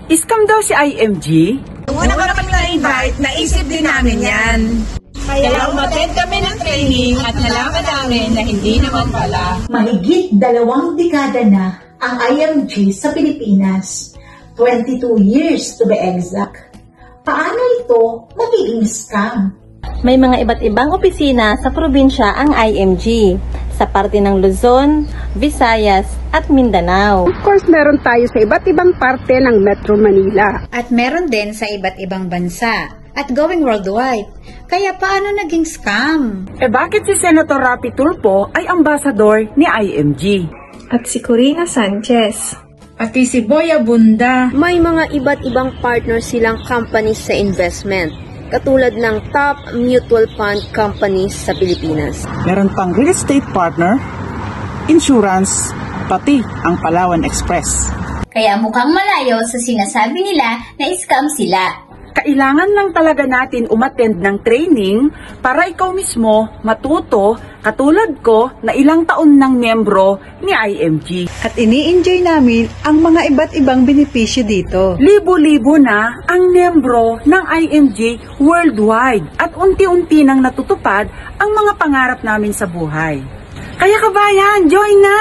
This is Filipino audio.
Scam daw si IMG? Una ko naman na-invite, naisip din namin yan. Kaya umattend kami ng training at nalaman namin na hindi naman pala. Mahigit 2 dekada na ang IMG sa Pilipinas. 22 years to be exact. Paano ito magiging scam? May mga iba't ibang opisina sa probinsya ang IMG, sa parte ng Luzon, Visayas at Mindanao. Of course, meron tayo sa iba't ibang parte ng Metro Manila. At meron din sa iba't ibang bansa at going worldwide. Kaya paano naging scam? Bakit si Senator Rapi Tulfo ay ambasador ni IMG? At si Corina Sanchez. Pati si Boya Bunda. May mga iba't ibang partners silang companies sa investment, katulad ng top mutual fund companies sa Pilipinas. Meron pang real estate partner, insurance, pati ang Palawan Express. Kaya mukhang malayo sa sinasabi nila na scam sila. Kailangan lang talaga natin umattend ng training para ikaw mismo matuto katulad ko na ilang taon ng miyembro ni IMG. At ini-enjoy namin ang mga iba't ibang benepisyo dito. Libo-libo na ang miyembro ng IMG worldwide at unti-unti nang natutupad ang mga pangarap namin sa buhay. Kaya kabayan, join na!